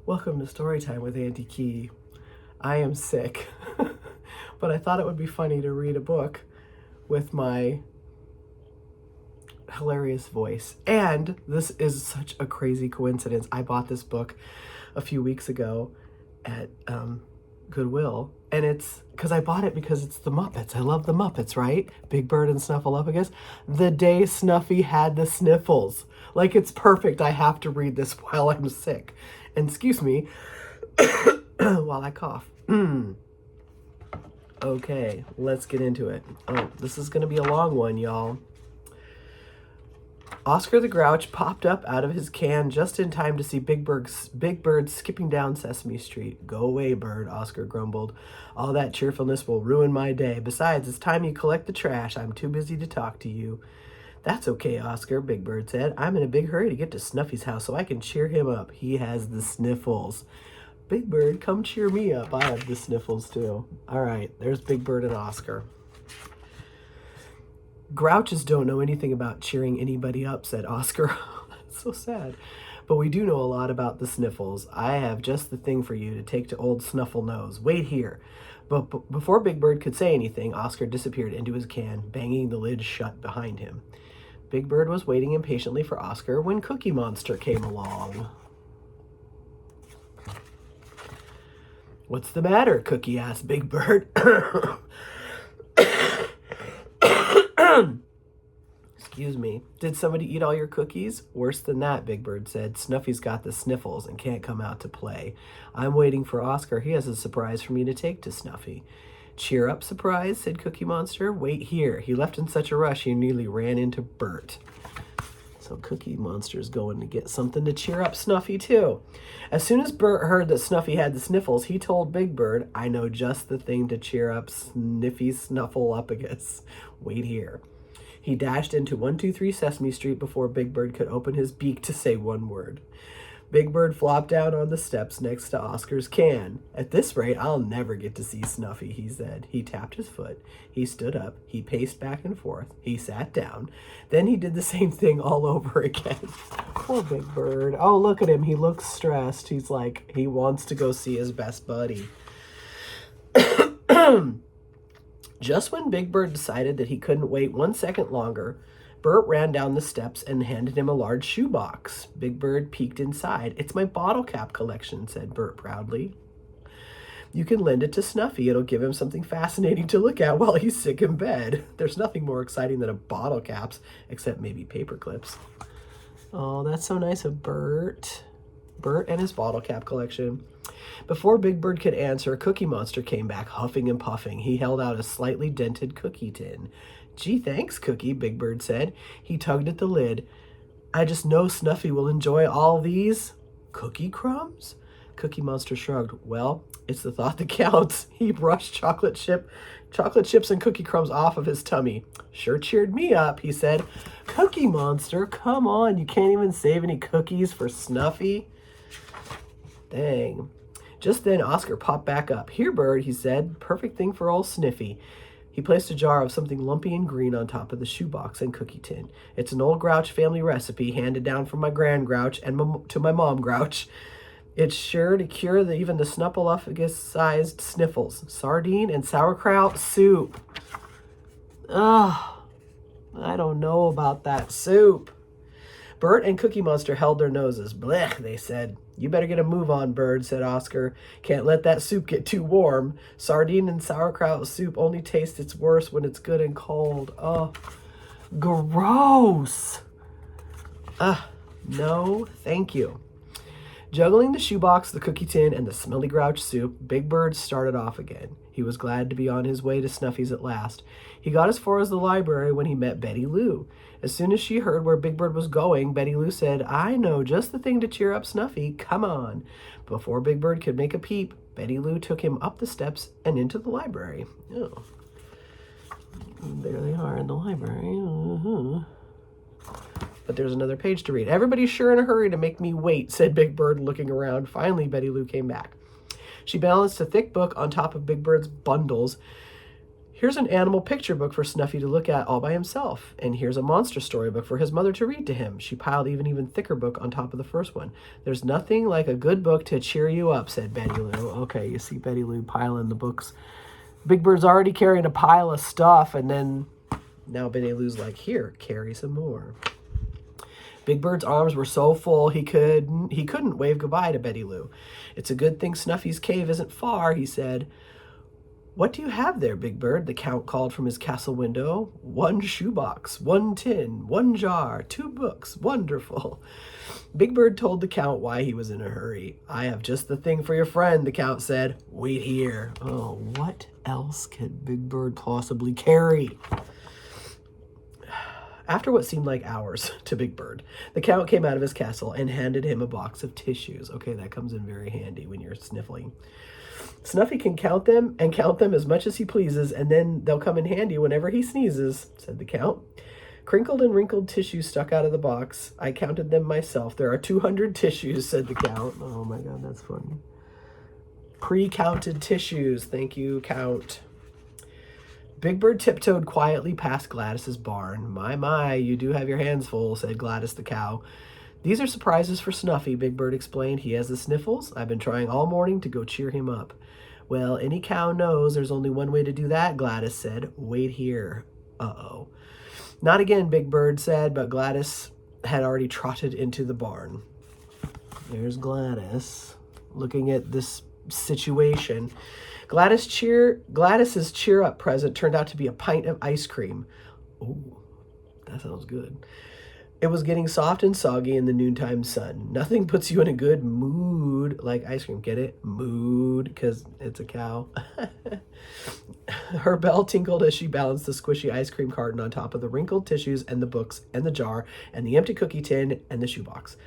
Welcome to Storytime with Auntie Key. I am sick, but I thought it would be funny to read a book with my hilarious voice. And this is such a crazy coincidence. I bought this book a few weeks ago at Goodwill, and it's because I bought it because it's the Muppets. I love the Muppets, right? Big Bird and Snuffleupagus. The day Snuffy had the sniffles. Like, it's perfect. I have to read this while I'm sick. And excuse me while I cough. Okay, let's get into it. Oh, this is going to be a long one, y'all. Oscar the Grouch popped up out of his can just in time to see Big Bird skipping down Sesame Street. Go away, Bird, Oscar grumbled. All that cheerfulness will ruin my day. Besides, it's time you collect the trash. I'm too busy to talk to you. That's okay, Oscar, Big Bird said. I'm in a big hurry to get to Snuffy's house so I can cheer him up. He has the sniffles. Big Bird, come cheer me up. I have the sniffles too. All right, there's Big Bird and Oscar. Grouches don't know anything about cheering anybody up, said Oscar. That's so sad. But we do know a lot about the sniffles. I have just the thing for you to take to old Snuffle Nose. Wait here. But before Big Bird could say anything, Oscar disappeared into his can, banging the lid shut behind him. Big Bird was waiting impatiently for Oscar when Cookie Monster came along. What's the matter? Cookie asked Big Bird. Excuse me. Did somebody eat all your cookies? Worse than that, Big Bird said. Snuffy's got the sniffles and can't come out to play. I'm waiting for Oscar. He has a surprise for me to take to Snuffy. Cheer up, Surprise, said Cookie Monster. Wait here. He left in such a rush he nearly ran into Bert. So Cookie Monster's going to get something to cheer up Snuffy, too. As soon as Bert heard that Snuffy had the sniffles, he told Big Bird, I know just the thing to cheer up Sniffy Snuffleupagus. Wait here. He dashed into 123 Sesame Street before Big Bird could open his beak to say one word. Big Bird flopped down on the steps next to Oscar's can. At this rate, I'll never get to see Snuffy, he said. He tapped his foot. He stood up. He paced back and forth. He sat down. Then he did the same thing all over again. Poor Big Bird. Oh, look at him. He looks stressed. He's like, he wants to go see his best buddy. Just when Big Bird decided that he couldn't wait 1 second longer, Bert ran down the steps and handed him a large shoebox. Big Bird peeked inside. It's my bottle cap collection, said Bert proudly. You can lend it to Snuffy. It'll give him something fascinating to look at while he's sick in bed. There's nothing more exciting than a bottle caps, except maybe paper clips. Oh, that's so nice of Bert. Bert and his bottle cap collection. Before Big Bird could answer, Cookie Monster came back, huffing and puffing. He held out a slightly dented cookie tin. Gee, thanks, Cookie, Big Bird said. He tugged at the lid. I just know Snuffy will enjoy all these cookie crumbs? Cookie Monster shrugged. Well, it's the thought that counts. He brushed chocolate chips and cookie crumbs off of his tummy. Sure cheered me up, he said. Cookie Monster, come on. You can't even save any cookies for Snuffy? Dang. Just then, Oscar popped back up. Here, Bird, he said. Perfect thing for old Sniffy. He placed a jar of something lumpy and green on top of the shoebox and cookie tin. It's an old Grouch family recipe handed down from my Grand Grouch and to my Mom Grouch. It's sure to cure even the Snuffleupagus-sized sniffles. Sardine and sauerkraut soup. Ugh, I don't know about that soup. Bert and Cookie Monster held their noses. Blech, they said. You better get a move on, Bird, said Oscar. Can't let that soup get too warm. Sardine and sauerkraut soup only tastes its worst when it's good and cold. Oh, gross. No, thank you. Juggling the shoebox, the cookie tin, and the smelly Grouch soup, Big Bird started off again. He was glad to be on his way to Snuffy's at last. He got as far as the library when he met Betty Lou. As soon as she heard where Big Bird was going, Betty Lou said, I know just the thing to cheer up Snuffy. Come on. Before Big Bird could make a peep, Betty Lou took him up the steps and into the library. Oh. There they are in the library. But there's another page to read. Everybody's sure in a hurry to make me wait, said Big Bird, looking around. Finally, Betty Lou came back. She balanced a thick book on top of Big Bird's bundles. Here's an animal picture book for Snuffy to look at all by himself. And here's a monster storybook for his mother to read to him. She piled even thicker book on top of the first one. There's nothing like a good book to cheer you up, said Betty Lou. Okay, you see Betty Lou piling the books. Big Bird's already carrying a pile of stuff, and then now Betty Lou's like, here, carry some more. Big Bird's arms were so full he couldn't wave goodbye to Betty Lou. It's a good thing Snuffy's cave isn't far, he said. What do you have there, Big Bird? The Count called from his castle window. 1 shoebox, 1 tin, 1 jar, 2 books. Wonderful. Big Bird told the Count why he was in a hurry. I have just the thing for your friend, the Count said. Wait here. Oh, what else could Big Bird possibly carry? After what seemed like hours to Big Bird, the Count came out of his castle and handed him a box of tissues. Okay, that comes in very handy when you're sniffling. Snuffy can count them as much as he pleases, and then they'll come in handy whenever he sneezes, said the Count. Crinkled and wrinkled tissues stuck out of the box. I counted them myself. There are 200 tissues, said the Count. Oh my God, that's funny. Pre-counted tissues. Thank you, Count. Big Bird tiptoed quietly past Gladys's barn. My, you do have your hands full, said Gladys the cow. These are surprises for Snuffy, Big Bird explained. He has the sniffles. I've been trying all morning to go cheer him up. Well, any cow knows there's only one way to do that, Gladys said. Wait here. Uh-oh. Not again, Big Bird said, but Gladys had already trotted into the barn. There's Gladys looking at this situation. Gladys's cheer up present turned out to be a pint of ice cream. Ooh, that sounds good. It was getting soft and soggy in the noontime sun. Nothing puts you in a good mood like ice cream. Get it? Mood, because it's a cow. Her bell tinkled as she balanced the squishy ice cream carton on top of the wrinkled tissues and the books and the jar and the empty cookie tin and the shoebox.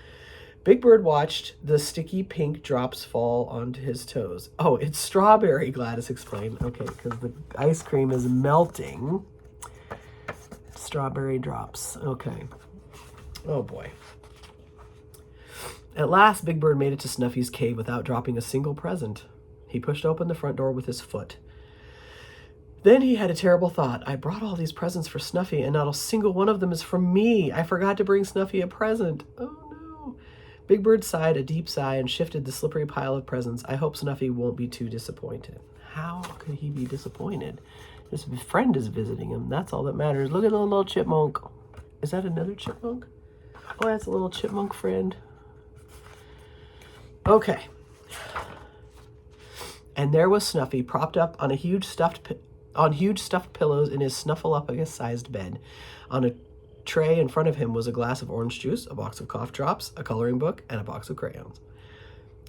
Big Bird watched the sticky pink drops fall onto his toes. Oh, it's strawberry, Gladys explained. Okay, because the ice cream is melting. Strawberry drops. Okay. Oh, boy. At last, Big Bird made it to Snuffy's cave without dropping a single present. He pushed open the front door with his foot. Then he had a terrible thought. I brought all these presents for Snuffy, and not a single one of them is from me. I forgot to bring Snuffy a present. Oh, no. Big Bird sighed a deep sigh and shifted the slippery pile of presents. I hope Snuffy won't be too disappointed. How could he be disappointed? His friend is visiting him. That's all that matters. Look at the little chipmunk. Is that another chipmunk? Oh, that's a little chipmunk friend. Okay. And there was Snuffy propped up on huge stuffed pillows in his Snuffleupagus-sized bed. On a tray in front of him was a glass of orange juice, a box of cough drops, a coloring book, and a box of crayons.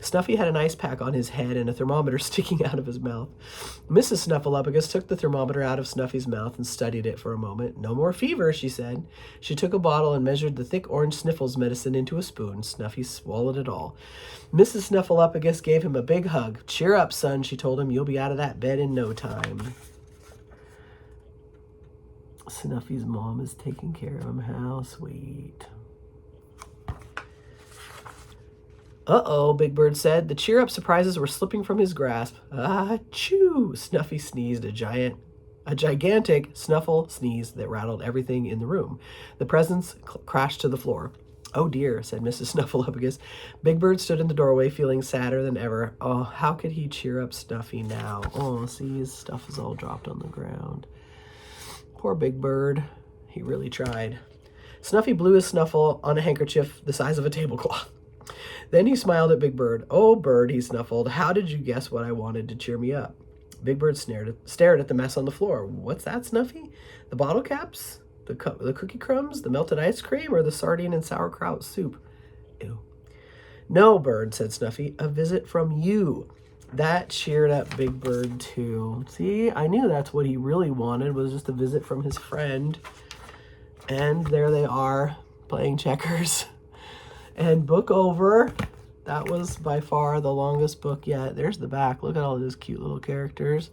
Snuffy had an ice pack on his head and a thermometer sticking out of his mouth. Mrs. Snuffleupagus took the thermometer out of Snuffy's mouth and studied it for a moment. No more fever, she said. She took a bottle and measured the thick orange Sniffles medicine into a spoon. Snuffy swallowed it all. Mrs. Snuffleupagus gave him a big hug. Cheer up, son, she told him. You'll be out of that bed in no time. Snuffy's mom is taking care of him. How sweet. Uh-oh, Big Bird said. The cheer-up surprises were slipping from his grasp. Ah-choo! Snuffy sneezed, a gigantic snuffle sneeze that rattled everything in the room. The presents crashed to the floor. Oh dear, said Mrs. Snuffleupagus. Big Bird stood in the doorway, feeling sadder than ever. Oh, how could he cheer up Snuffy now? Oh, see, his stuff is all dropped on the ground. Poor Big Bird. He really tried. Snuffy blew his snuffle on a handkerchief the size of a tablecloth. Then he smiled at Big Bird. Oh, Bird, he snuffled. How did you guess what I wanted to cheer me up? Big Bird stared at the mess on the floor. What's that, Snuffy? The bottle caps? The cookie crumbs? The melted ice cream? Or the sardine and sauerkraut soup? Ew. No, Bird, said Snuffy. A visit from you. That cheered up Big Bird, too. See, I knew that's what he really wanted, was just a visit from his friend. And there they are, playing checkers. And book over. That was by far the longest book yet. There's the back. Look at all those cute little characters.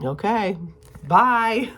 Okay. Bye.